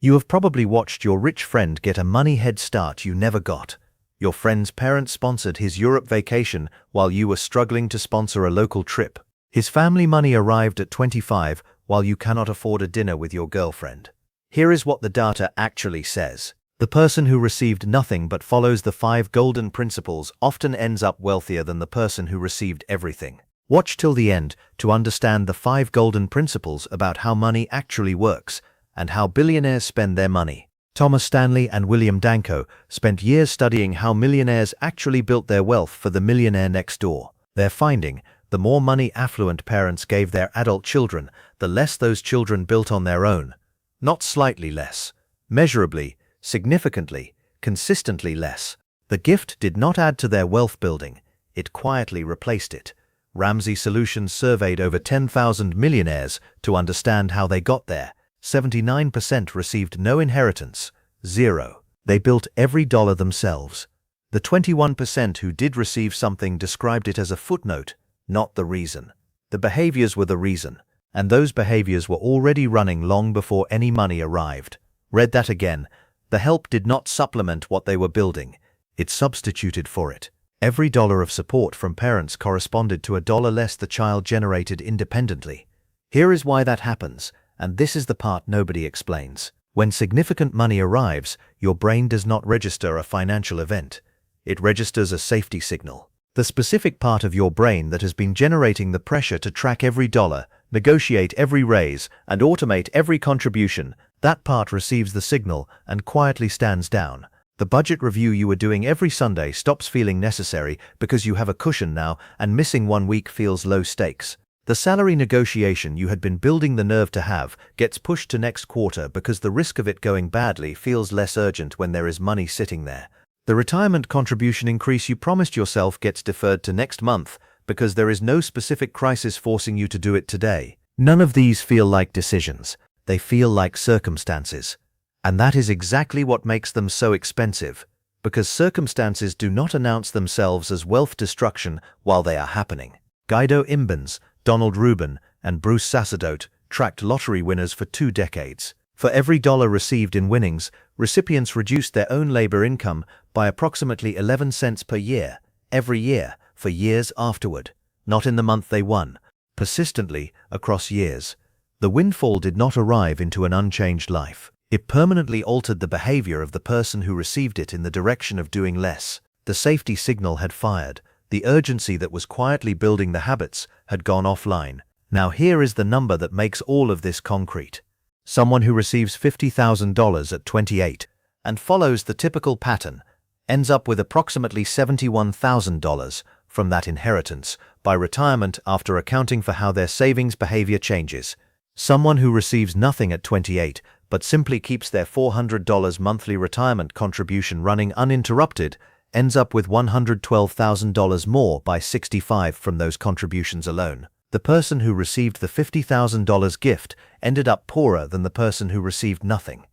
You have probably watched your rich friend get a money head start you never got. Your friend's parents sponsored his Europe vacation while you were struggling to sponsor a local trip. His family money arrived at 25 while you cannot afford a dinner with your girlfriend. Here is what the data actually says. The person who received nothing but follows the 5 golden principles often ends up wealthier than the person who received everything. Watch till the end to understand the 5 golden principles about how money actually works and how billionaires spend their money. Thomas Stanley and William Danko spent years studying how millionaires actually built their wealth for the Millionaire Next Door. Their finding: the more money affluent parents gave their adult children, the less those children built on their own. Not slightly less. Measurably, significantly, consistently less. The gift did not add to their wealth building, it quietly replaced it. Ramsay Solutions surveyed over 10,000 millionaires to understand how they got there. 79% received no inheritance, 0. They built every dollar themselves. The 21% who did receive something described it as a footnote, not the reason. The behaviors were the reason, and those behaviors were already running long before any money arrived. Read that again. The help did not supplement what they were building, it substituted for it. Every dollar of support from parents corresponded to a dollar less the child generated independently. Here is why that happens, and this is the part nobody explains. When significant money arrives, your brain does not register a financial event. It registers a safety signal. The specific part of your brain that has been generating the pressure to track every dollar, negotiate every raise, and automate every contribution, that part receives the signal and quietly stands down. The budget review you were doing every Sunday stops feeling necessary because you have a cushion now, and missing 1 week feels low stakes. The salary negotiation you had been building the nerve to have gets pushed to next quarter because the risk of it going badly feels less urgent when there is money sitting there. The retirement contribution increase you promised yourself gets deferred to next month because there is no specific crisis forcing you to do it today. None of these feel like decisions. They feel like circumstances. And that is exactly what makes them so expensive, because circumstances do not announce themselves as wealth destruction while they are happening. Guido Imbens, Donald Rubin, and Bruce Sacerdote tracked lottery winners for 2 decades. For every dollar received in winnings, recipients reduced their own labor income by approximately 11 cents per year, every year, for years afterward. Not in the month they won, persistently, across years. The windfall did not arrive into an unchanged life. It permanently altered the behavior of the person who received it in the direction of doing less. The safety signal had fired. The urgency that was quietly building the habits had gone offline. Now here is the number that makes all of this concrete. Someone who receives $50,000 at 28 and follows the typical pattern ends up with approximately $71,000 from that inheritance by retirement after accounting for how their savings behavior changes. Someone who receives nothing at 28 but simply keeps their $400 monthly retirement contribution running uninterrupted ends up with $112,000 more by 65 from those contributions alone. The person who received the $50,000 gift ended up poorer than the person who received nothing.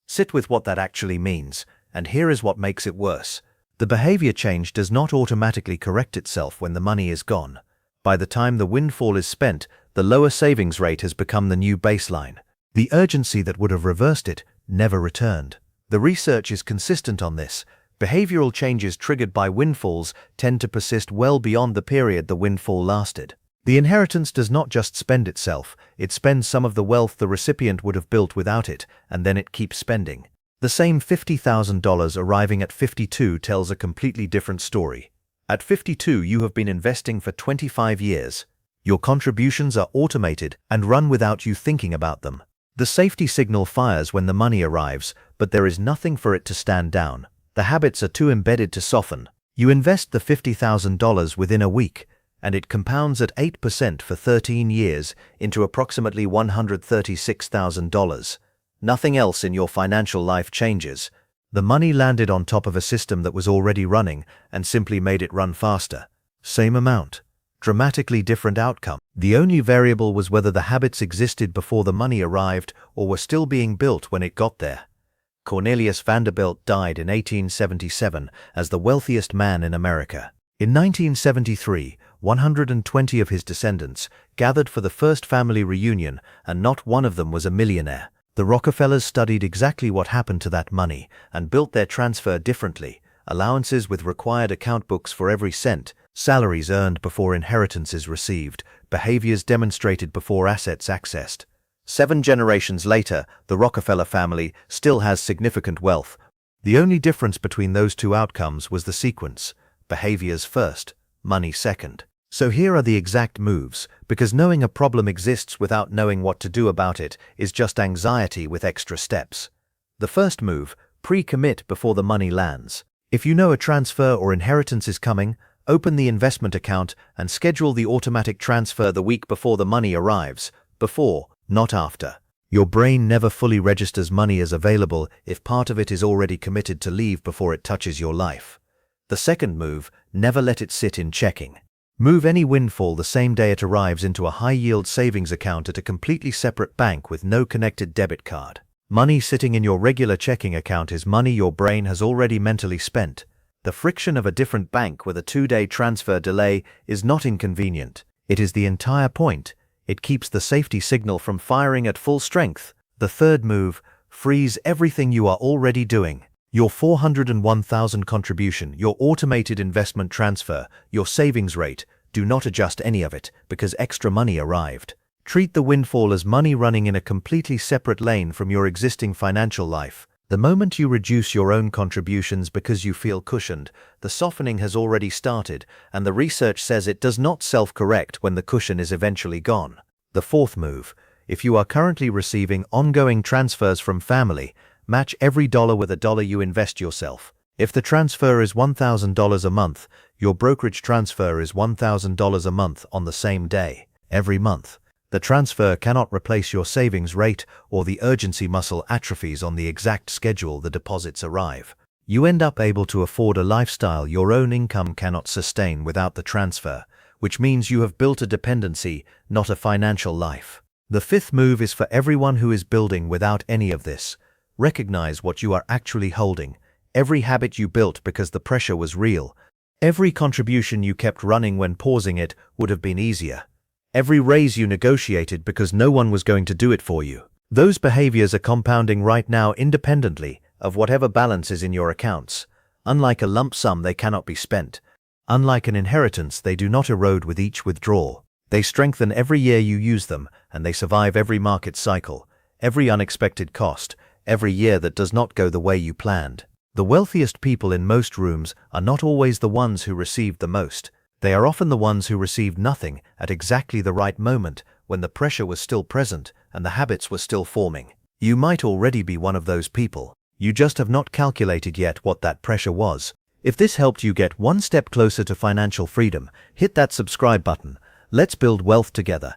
Sit with what that actually means, and here is what makes it worse. The behavior change does not automatically correct itself when the money is gone. By the time the windfall is spent, the lower savings rate has become the new baseline. The urgency that would have reversed it never returned. The research is consistent on this. Behavioral changes triggered by windfalls tend to persist well beyond the period the windfall lasted. The inheritance does not just spend itself, it spends some of the wealth the recipient would have built without it, and then it keeps spending. The same $50,000 arriving at 52 tells a completely different story. At 52, you have been investing for 25 years. Your contributions are automated and run without you thinking about them. The safety signal fires when the money arrives, but there is nothing for it to stand down. The habits are too embedded to soften. You invest the $50,000 within a week, and it compounds at 8% for 13 years into approximately $136,000. Nothing else in your financial life changes. The money landed on top of a system that was already running and simply made it run faster. Same amount. Dramatically different outcome. The only variable was whether the habits existed before the money arrived or were still being built when it got there. Cornelius Vanderbilt died in 1877 as the wealthiest man in America. In 1973, 120 of his descendants gathered for the first family reunion, and not one of them was a millionaire. The Rockefellers studied exactly what happened to that money and built their transfer differently. Allowances with required account books for every cent, salaries earned before inheritances received, behaviors demonstrated before assets accessed. 7 generations later, the Rockefeller family still has significant wealth. The only difference between those two outcomes was the sequence: behaviors first, money second. So here are the exact moves, because knowing a problem exists without knowing what to do about it is just anxiety with extra steps. The first move: pre-commit before the money lands. If you know a transfer or inheritance is coming, open the investment account and schedule the automatic transfer the week before the money arrives. Before, not after. Your brain never fully registers money as available if part of it is already committed to leave before it touches your life. The second move: never let it sit in checking. Move any windfall the same day it arrives into a high-yield savings account at a completely separate bank with no connected debit card. Money sitting in your regular checking account is money your brain has already mentally spent. The friction of a different bank with a 2-day transfer delay is not inconvenient. It is the entire point. It keeps the safety signal from firing at full strength. The third move: freeze everything you are already doing. Your $401,000 contribution, your automated investment transfer, your savings rate. Do not adjust any of it because extra money arrived. Treat the windfall as money running in a completely separate lane from your existing financial life. The moment you reduce your own contributions because you feel cushioned, the softening has already started, and the research says it does not self-correct when the cushion is eventually gone. The fourth move: if you are currently receiving ongoing transfers from family, match every dollar with a dollar you invest yourself. If the transfer is $1,000 a month, your brokerage transfer is $1,000 a month on the same day, every month. The transfer cannot replace your savings rate, or the urgency muscle atrophies on the exact schedule the deposits arrive. You end up able to afford a lifestyle your own income cannot sustain without the transfer, which means you have built a dependency, not a financial life. The fifth move is for everyone who is building without any of this. Recognize what you are actually holding. Every habit you built because the pressure was real. Every contribution you kept running when pausing it would have been easier. Every raise you negotiated because no one was going to do it for you. Those behaviors are compounding right now independently of whatever balance is in your accounts. Unlike a lump sum, they cannot be spent. Unlike an inheritance, they do not erode with each withdrawal. They strengthen every year you use them, and they survive every market cycle, every unexpected cost, every year that does not go the way you planned. The wealthiest people in most rooms are not always the ones who received the most. They are often the ones who received nothing at exactly the right moment, when the pressure was still present and the habits were still forming. You might already be one of those people. You just have not calculated yet what that pressure was. If this helped you get one step closer to financial freedom, hit that subscribe button. Let's build wealth together.